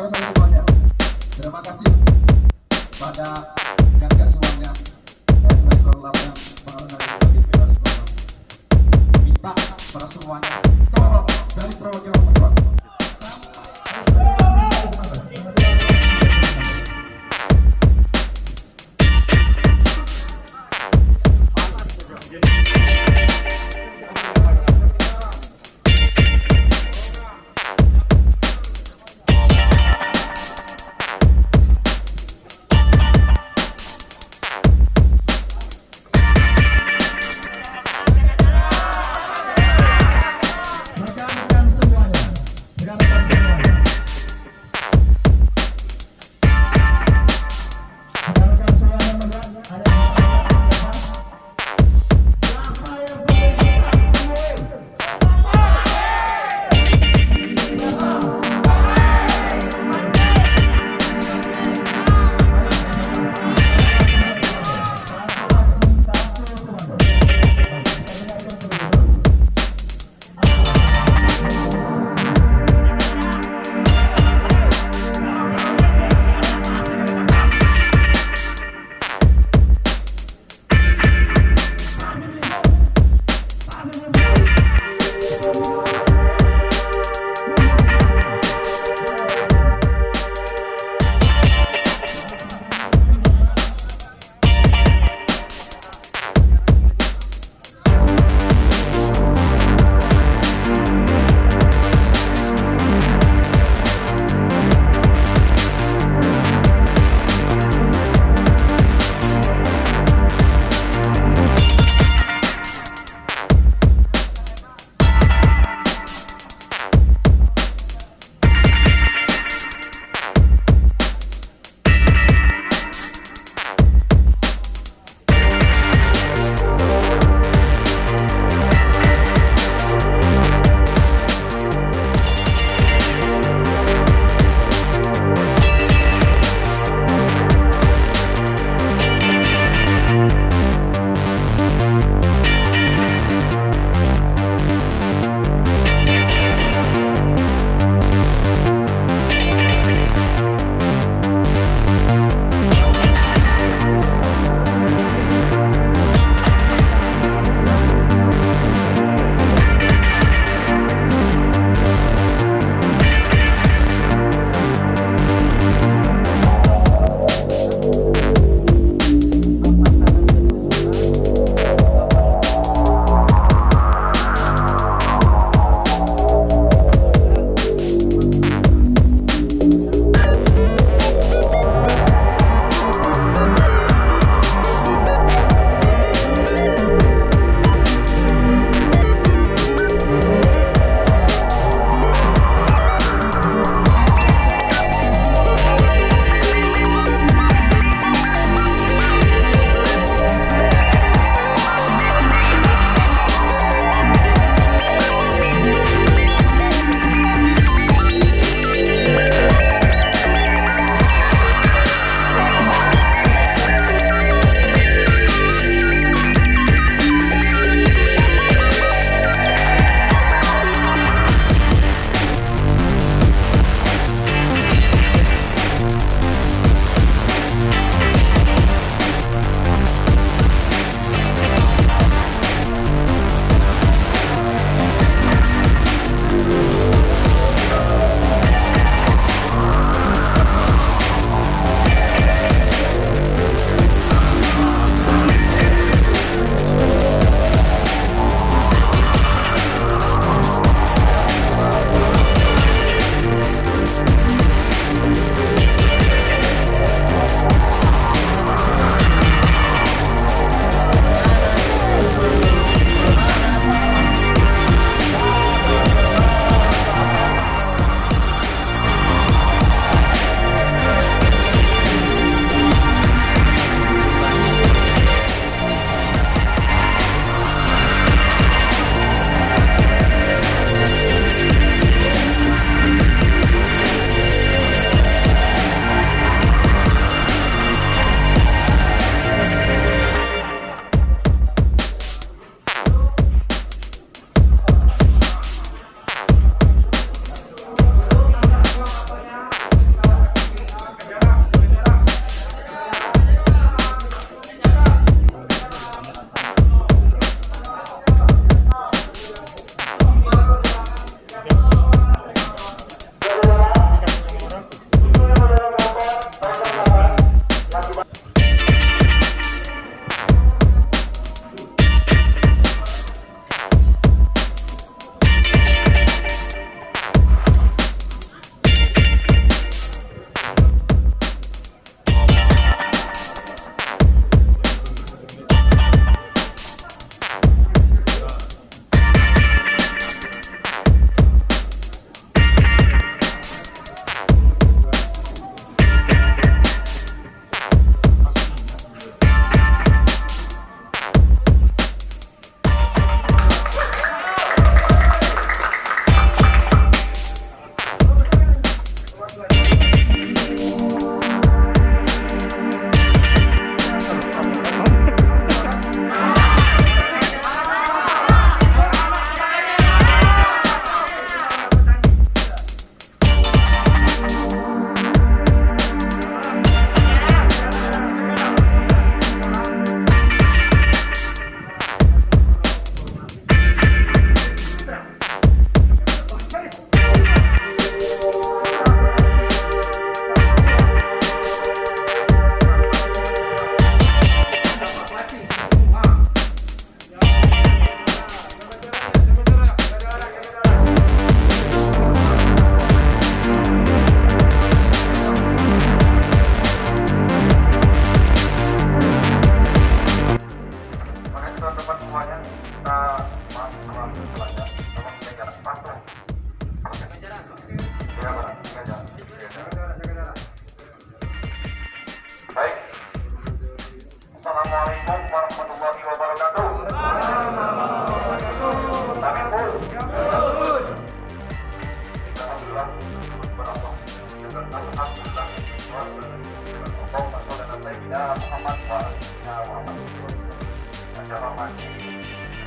sama-sama semuanya. Terima kasih pada rekan semuanya. Saya sebagai korlap yang mengenal dari bebas semuanya. Minta para semuanya tolong dari program kedua.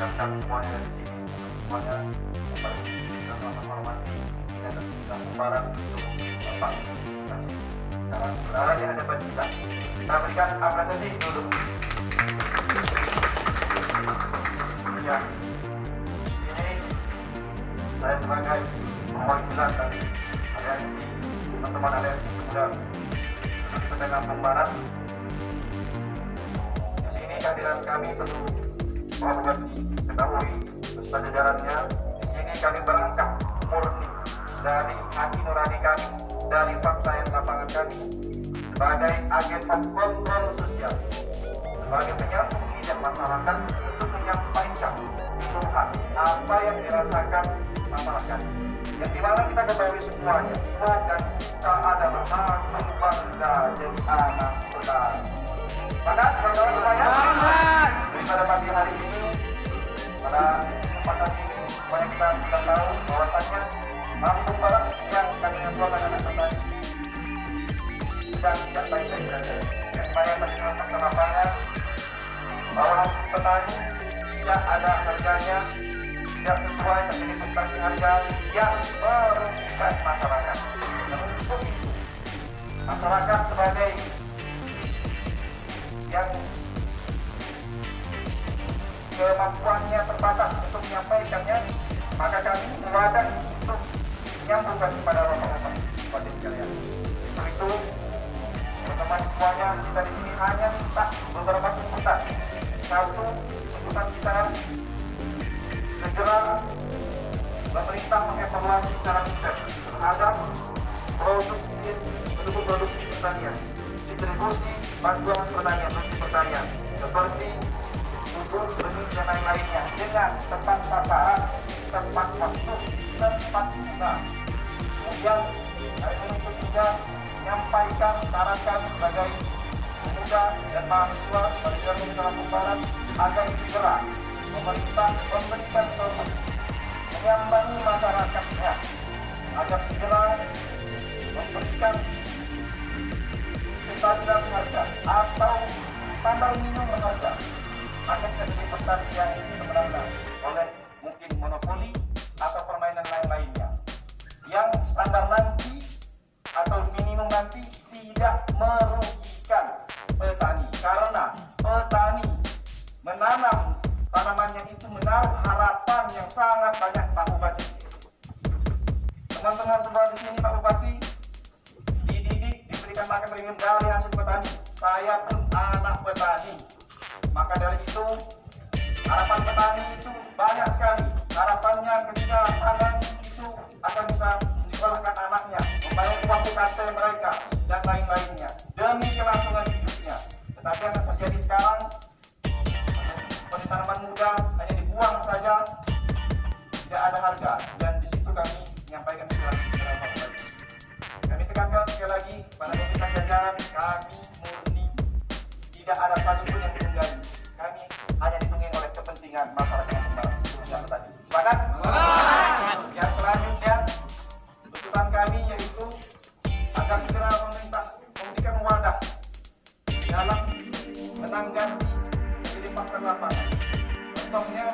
rekan-rekan semuanya di sini, semuanya kembali kita menghormati dan kita membarak untuk Bapak. Sekarang berada di hadapan kita berikan apresiasi dulu. Ya, di sini saya sebagai perwakilan dari aliansi teman-teman aliansi pemuda Sulawesi Tengah Barat. Di sini kehadiran kami perlu Bapak diketahui beserta jajarannya. Di sini kami berangkat murni dari hati nurani kami, dari fakta yang lapangan kami, sebagai agen kontrol sosial, sebagai penyambung lidah masyarakat untuk menyampaikan keluhan apa yang dirasakan masyarakat. Yang dimana kita ketahui semuanya, slogan kita adalah makin bangga jadi anak petani. Maka kawan-kawan semuanya, pada pagi hari ini, pada kesempatan ini, supaya kita tahu bahwasannya Lampung Barat yang kami slogan anak petani sedang tidak baik-baik saja. Yang mana tadi dalam lapangan bahwa hasil petani tidak ada harganya, tidak sesuai terjadi fluktuasi harga yang merugikan masyarakat. Namun itu masyarakat sebagai yang kemampuannya terbatas untuk menyampaikannya, maka kami mewadah untuk menyambungkan kepada Bapak-bapak seperti sekalian. Untuk itu, teman-teman semuanya, kita di sini hanya minta beberapa tuntutan. Satu, tuntutan kita segera pemerintah mengevaluasi secara detail terhadap produksi pertanian, distribusi bantuan pertanian, produksi pertanian seperti pupuk, benih dan lain-lainnya dengan tepat sasaran, tepat waktu, tepat guna. Kemudian kami menuntut juga menyampaikan saran kami sebagai pemuda dan mahasiswa pada Jalan Lampung Barat agar segera pemerintah memberikan solusi menyambangi masyarakatnya agar segera memberikan kestabilan harga atau standar minimum harga agar terjadi investasi yang sebenarnya oleh mungkin monopoli atau permainan lain-lainnya yang standar nanti atau minimum nanti tidak merugikan petani, karena petani menanam tanamannya itu menaruh harapan yang sangat banyak. Pak Bupati, teman-teman semua di sini, Pak Bupati dididik, diberikan makan minum dari hasil petani. Saya pun anak petani, maka dari itu harapan petani itu banyak sekali. Harapannya ketika panen itu akan bisa menyekolahkan anaknya, membayar uang UKT mereka dan lain-lainnya demi kelangsungan hidupnya. Tetapi yang terjadi sekarang seperti tanaman muda hanya dibuang saja, tidak ada harga, dan di situ kami menyampaikan kepada Bapak Bupati. Kami tekankan sekali lagi pada pimpinan jajaran, kami murni tidak ada satupun yang ditunggangi. Kami hanya ditunggangi oleh kepentingan masyarakat yang khususnya petani. Sepakat? Yang selanjutnya tuntutan kami yaitu agar segera pemerintah memberikan wadah dalam menanggapi jadi faktor lapangan. Contohnya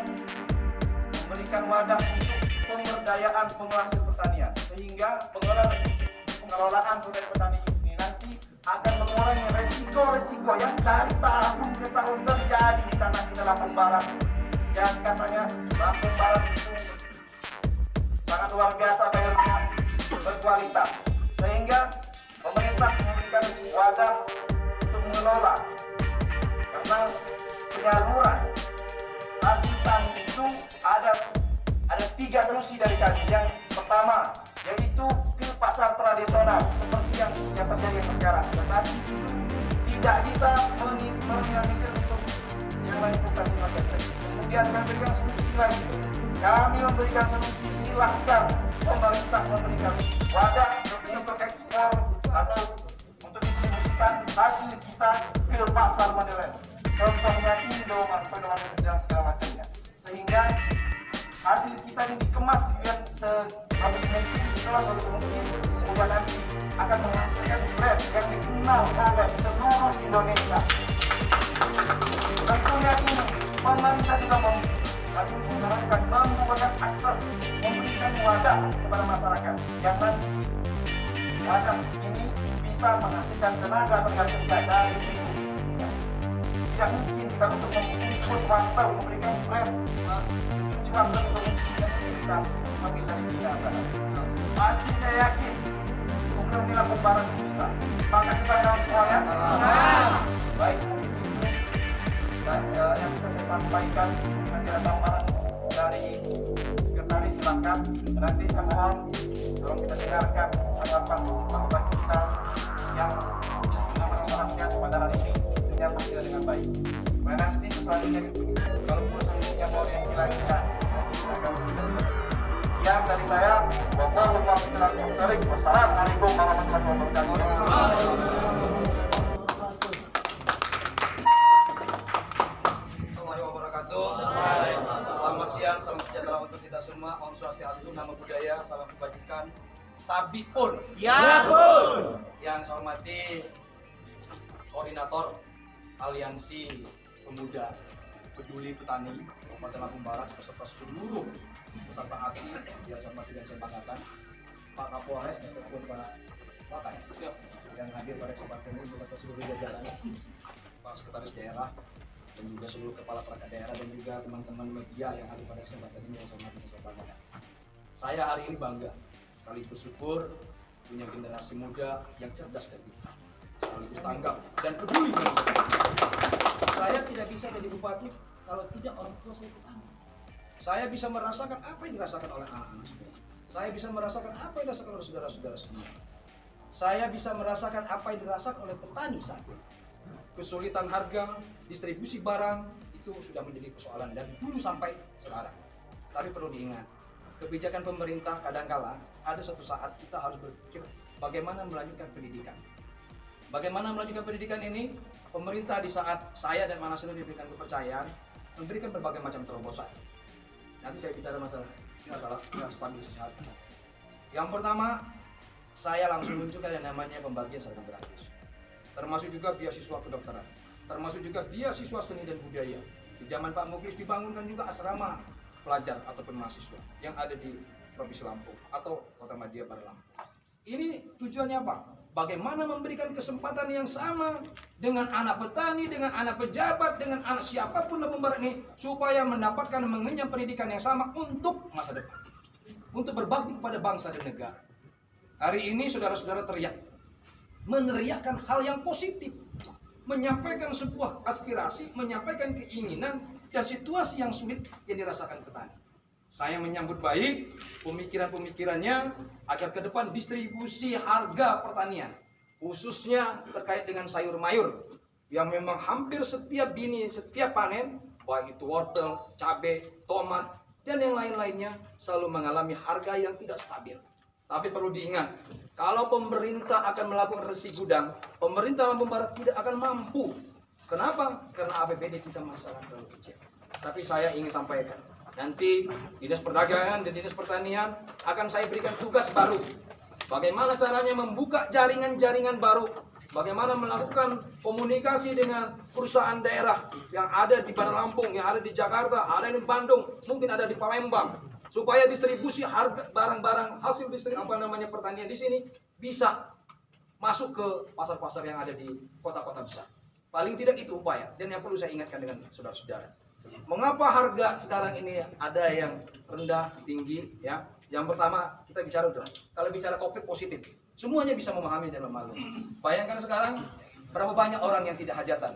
memberikan wadah untuk pemberdayaan penghasil pertanian, sehingga pengelolaan budaya petani ini nanti akan mengurangi resiko-resiko yang dari tahun ke tahun terjadi di tanah kita Lampung Barat, yang katanya Lampung Barat itu sangat luar biasa, saya lihat berkualitas, sehingga pemerintah memberikan wadah untuk mengelola, karena penyaluran hasil tani itu ada 3 solusi dari kami. Yang pertama yaitu ke pasar tradisional seperti yang terjadi sekarang, tetapi tidak bisa meminimalisir untuk yang manipulasi market. Kemudian kami memberikan solusi lain, kami memberikan solusi silahkan pemerintah memberikan wadah untuk ekspor atau untuk distribusikan hasil kita ke pasar modern, contohnya Indomaret, dan segala macamnya, sehingga hasil kita ini dikemas dengan sebagus mungkin, sebagus mungkin, kemudian nanti akan menghasilkan brand yang dikenal oleh seluruh Indonesia. Tentunya ini pemerintah juga kami menyarankan membuat akses, memberikan wadah kepada masyarakat yang nanti wadah ini bisa menghasilkan tenaga kerja dari minggu. Tidak mungkin kita untuk membungkus waktu, memberikan brand, cuci waktu untuk kita ambil dari Cina sana. Pasti saya yakin program di Lampung Barat bisa. Maka kita harus semuanya. Baik itu dan yang bisa saya sampaikan nanti tambahan dari sekretaris silakan. Nanti saya mohon tolong kita dengarkan harapan kita yang menjelaskan pada hari ini yang berjalan dengan baik. Supaya nanti selanjutnya kalau urusan yang mau yang selanjutnya kita akan yang dari saya, wassalamualaikum warahmatullahi wabarakatuh. Selamat siang, salam sejahtera untuk kita semua. Om Swastiastu, Namo Buddhaya, salam kebajikan. Sabi pun. Ya pun. Yang saya hormati Koordinator Aliansi Pemuda Peduli Petani Kabupaten Lampung Barat beserta seluruh peserta aksi yang saya hormati dan saya banggakan, Pak Kapolres ataupun Pak Bapak yang hadir pada kesempatan ini beserta seluruh jajaran, Pak Sekretaris Daerah dan juga seluruh kepala perangkat daerah dan juga teman-teman media yang hadir pada kesempatan ini yang saya hormati dan saya banggakan. Saya hari ini bangga sekaligus bersyukur punya generasi muda yang cerdas dan pintar, sekaligus tanggap dan peduli dengan petani. Saya tidak bisa jadi bupati kalau tidak orang tua saya petani. Saya bisa merasakan apa yang dirasakan oleh anak-anak semua. Saya bisa merasakan apa yang dirasakan oleh saudara-saudara semua. Saya bisa merasakan apa yang dirasakan oleh petani saat ini. Kesulitan harga, distribusi barang itu sudah menjadi persoalan dari dulu sampai sekarang. Tapi perlu diingat, kebijakan pemerintah kadangkala ada suatu saat kita harus berpikir bagaimana melanjutkan pendidikan. Bagaimana melanjutkan pendidikan ini? Pemerintah di saat saya dan Manaslu diberikan kepercayaan memberikan berbagai macam terobosan. Nanti saya bicara masalah stabilisasi harga. Yang pertama, saya langsung munculkan yang namanya pembagian seragam gratis. Termasuk juga beasiswa kedokteran, termasuk juga beasiswa seni dan budaya. Di zaman Pak Muklis dibangunkan juga asrama pelajar ataupun mahasiswa yang ada di Provinsi Lampung atau Kota Madya Barat Lampung. Ini tujuannya apa? Bagaimana memberikan kesempatan yang sama dengan anak petani, dengan anak pejabat, dengan anak siapapun Lampung Barat ini supaya mendapatkan mengenyam pendidikan yang sama untuk masa depan, untuk berbakti kepada bangsa dan negara. Hari ini saudara-saudara meneriakkan hal yang positif, menyampaikan sebuah aspirasi, menyampaikan keinginan dan situasi yang sulit yang dirasakan petani. Saya menyambut baik pemikiran-pemikirannya agar ke depan distribusi harga pertanian, khususnya terkait dengan sayur mayur yang memang hampir setiap panen, baik itu wortel, cabai, tomat, dan yang lain-lainnya selalu mengalami harga yang tidak stabil. Tapi perlu diingat, kalau pemerintah akan melakukan resi gudang, pemerintah Lampung Barat tidak akan mampu. Kenapa? Karena APBD kita masalah terlalu kecil. Tapi saya ingin sampaikan, nanti Dinas Perdagangan dan Dinas Pertanian akan saya berikan tugas baru. Bagaimana caranya membuka jaringan-jaringan baru. Bagaimana melakukan komunikasi dengan perusahaan daerah yang ada di Barat Lampung, yang ada di Jakarta, ada di Bandung, mungkin ada di Palembang. Supaya distribusi harga barang-barang hasil pertanian di sini bisa masuk ke pasar-pasar yang ada di kota-kota besar. Paling tidak itu upaya. Dan yang perlu saya ingatkan dengan saudara-saudara, mengapa harga sekarang ini ada yang rendah, tinggi, ya? Yang pertama kita bicara dulu. Kalau bicara COVID positif, semuanya bisa memahami dan memaklumi. Bayangkan sekarang berapa banyak orang yang tidak hajatan.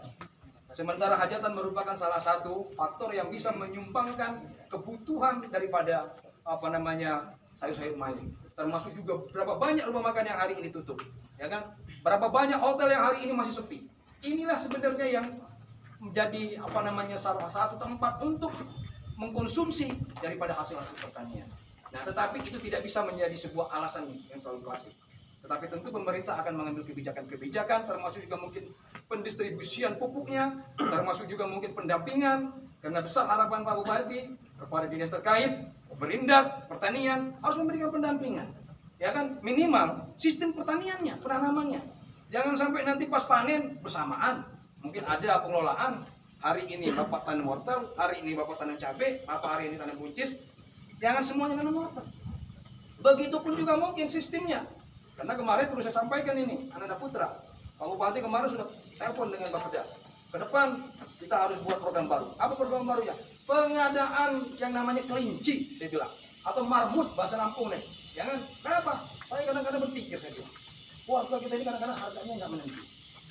Sementara hajatan merupakan salah satu faktor yang bisa menyumbangkan kebutuhan daripada sayur-sayur mayur. Termasuk juga berapa banyak rumah makan yang hari ini tutup, ya kan? Berapa banyak hotel yang hari ini masih sepi. Inilah sebenarnya yang menjadi salah satu tempat untuk mengkonsumsi daripada hasil-hasil pertanian. Nah, tetapi itu tidak bisa menjadi sebuah alasan yang selalu klasik. Tetapi tentu pemerintah akan mengambil kebijakan-kebijakan, termasuk juga mungkin pendistribusian pupuknya, termasuk juga mungkin pendampingan. Karena besar harapan Pak Bupati kepada dinas terkait, Perindak, Pertanian harus memberikan pendampingan. Ya kan, minimal sistem pertaniannya, penanamannya. Jangan sampai nanti pas panen bersamaan, mungkin ada pengelolaan hari ini Bapak tanam wortel, hari ini Bapak tanam cabai, apa hari ini tanam buncis, jangan semuanya tanam wortel. Begitupun juga mungkin sistemnya. Karena kemarin perlu saya sampaikan ini, Ananda Putra, Pak Bupati kemarin sudah telepon dengan Bapak Peda. Ke depan kita harus buat program baru. Apa program barunya? Pengadaan yang namanya kelinci, saya bilang, atau marmut bahasa Lampung nih. Jangan, kenapa? Saya kadang-kadang berpikir, saya bilang, wortel kita ini kadang-kadang harganya nggak menentu.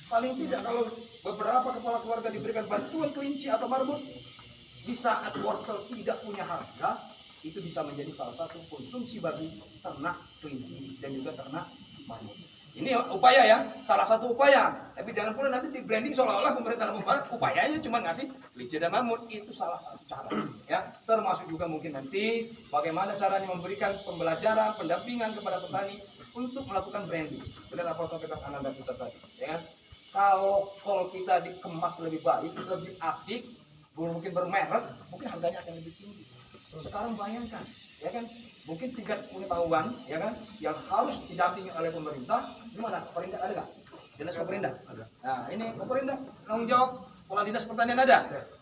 Paling tidak kalau beberapa kepala keluarga diberikan bantuan kelinci atau marmut, di saat wortel tidak punya harga, itu bisa menjadi salah satu konsumsi bagi ternak kelinci dan juga ternak marmut. Ini upaya ya, salah satu upaya. Tapi jangan pula nanti di branding seolah-olah pemerintah membuat upayanya cuma ngasih kelinci dan mamut. Itu salah satu cara. Ya, termasuk juga mungkin nanti bagaimana caranya memberikan pembelajaran, pendampingan kepada petani untuk melakukan branding. Benar apa sampaikan Ananda Putra tadi, ya kan? Kalau kita dikemas lebih baik, lebih apik, mungkin bermerek, mungkin harganya akan lebih tinggi. Sekarang bayangkan, ya kan? Mungkin tingkat pengetahuan, ya kan, yang harus didampingi oleh pemerintah. Gimana? Perindah ada nggak? Dinas Koperindah. Nah, ini Koperindah tanggung jawab Kepala Dinas Pertanian ada.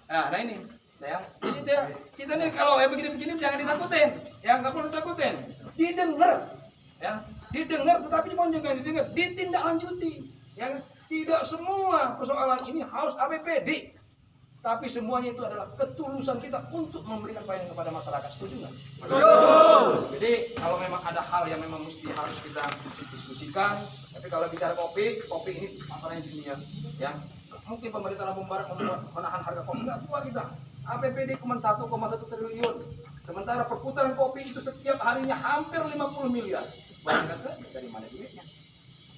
Nah ini saya. Jadi kita nih kalau begini-begini jangan ditakutin, ya nggak perlu ditakutin. Didengar, ya, didengar, tetapi cuma jangan didengar, ditindaklanjuti. Ya, tidak semua persoalan ini harus APBD. Tapi semuanya itu adalah ketulusan kita untuk memberikan pelayanan kepada masyarakat. Setuju nggak? Betul. Jadi kalau memang ada hal yang memang mesti harus kita diskusikan. Tapi kalau bicara kopi ini masalahnya dunia. Ya, mungkin pemerintah Lampung Barat menahan harga kopi nggak kuat kita. APBD cuma 1,1 triliun. Sementara perputaran kopi itu setiap harinya hampir 50 miliar. Bayangkan saja dari mana duitnya.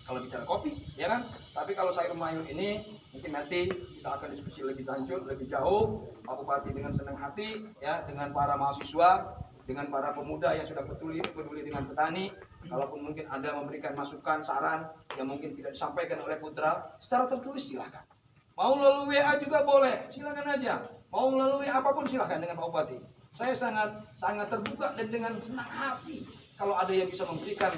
Kalau bicara kopi, ya kan? Tapi kalau sayur mayur ini, mungkin nanti kita akan diskusi lebih lanjut, lebih jauh. Pak Bupati dengan senang hati, ya, dengan para mahasiswa, dengan para pemuda yang sudah peduli dengan petani. Kalaupun mungkin ada memberikan masukan, saran yang mungkin tidak disampaikan oleh Putra, secara tertulis silahkan. Mau melalui WA juga boleh, silakan aja. Mau melalui apapun silahkan dengan Pak Bupati. Saya sangat terbuka dan dengan senang hati kalau ada yang bisa memberikan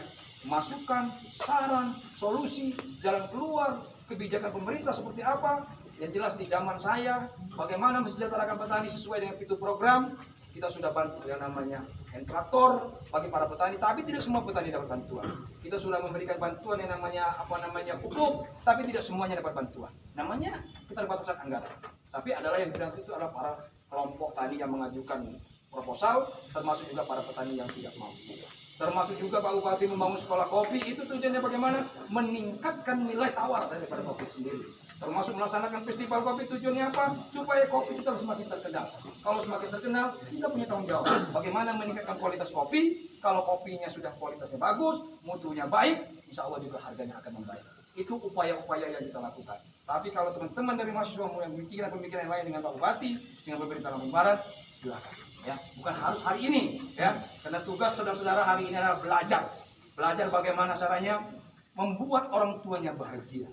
masukan, saran, solusi, jalan keluar, kebijakan pemerintah seperti apa. Yang jelas di zaman saya, bagaimana mensejahterakan petani sesuai dengan itu program. Kita sudah bantu yang namanya traktor bagi para petani, tapi tidak semua petani dapat bantuan. Kita sudah memberikan bantuan yang namanya pupuk, tapi tidak semuanya dapat bantuan. Namanya keterbatasan anggaran. Tapi adalah yang bilang itu adalah para kelompok tani yang mengajukan proposal, termasuk juga para petani yang tidak mampu. Termasuk juga Pak Bupati membangun sekolah kopi, itu tujuannya bagaimana? Meningkatkan nilai tawar daripada kopi sendiri. Termasuk melaksanakan festival kopi, tujuannya apa? Supaya kopi kita semakin terkenal. Kalau semakin terkenal, kita punya tanggung jawab. Bagaimana meningkatkan kualitas kopi? Kalau kopinya sudah kualitasnya bagus, mutunya baik, insya Allah juga harganya akan membaik. Itu upaya-upaya yang kita lakukan. Tapi kalau teman-teman dari mahasiswa yang pemikiran lain dengan Pak Bupati, dengan pemerintah Lampung Barat, silakan. Ya, bukan harus hari ini, ya, karena tugas saudara-saudara hari ini adalah belajar bagaimana caranya membuat orang tuanya bahagia,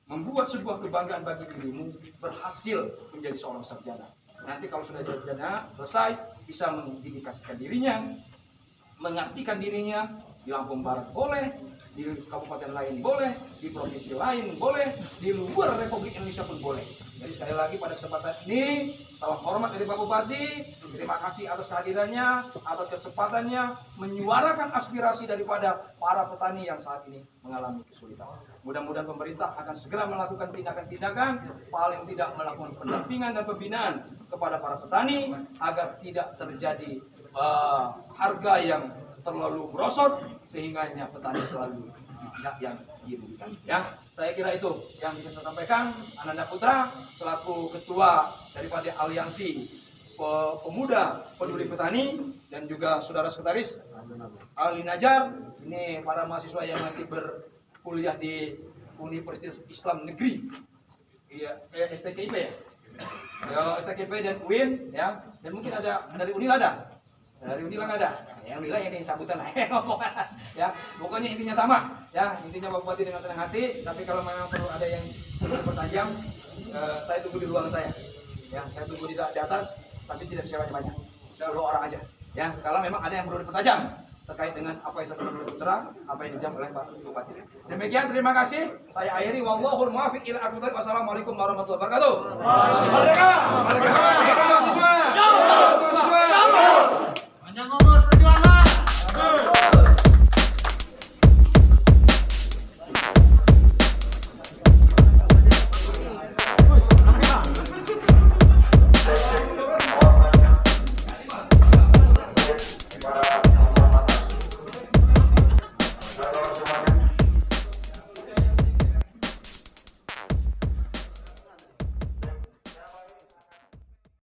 membuat sebuah kebanggaan bagi dirimu, berhasil menjadi seorang sarjana. Nanti kalau sudah jadi sarjana selesai, bisa mendedikasikan dirinya, mengabdikan dirinya di Lampung Barat boleh, di kabupaten lain boleh, di provinsi lain boleh, di luar Republik Indonesia pun boleh. Jadi sekali lagi pada kesempatan ini, salam hormat dari Pak Bupati, terima kasih atas kehadirannya, atas kesempatannya menyuarakan aspirasi daripada para petani yang saat ini mengalami kesulitan. Mudah-mudahan pemerintah akan segera melakukan tindakan-tindakan, paling tidak melakukan pendampingan dan pembinaan kepada para petani agar tidak terjadi harga yang terlalu merosot sehingga petani selalu yang dirugikan. Ya, saya kira itu yang bisa saya sampaikan. Ananda Putra selaku ketua daripada Aliansi Pemuda Peduli Petani dan juga saudara sekretaris Ali Najar, ini para mahasiswa yang masih berkuliah di Universitas Islam Negeri, ya, STKIP ya, STKIP dan UIN, ya, dan mungkin ada dari Unil ada. Dari Unila nggak ada, yang Unila ini sambutan lah, ya, pokoknya intinya sama, ya, intinya Pak Bupati dengan senang hati. Tapi kalau memang perlu ada yang bertajam, saya tunggu di ruangan saya, ya, saya tunggu di atas, tapi tidak bisa banyak, 10 orang aja, ya. Kalau memang ada yang perlu dipertajam, terkait dengan apa yang disampaikan oleh putra, apa yang dijawab oleh Pak Bupati. Demikian, terima kasih. Saya akhiri, wallahul muwaffiq ila aqwamit thoriq. Wassalamualaikum warahmatullahi wabarakatuh. Merdeka! Merdeka! Merdeka mahasiswa! Mahasiswa! Panjang umur perjuangan. Para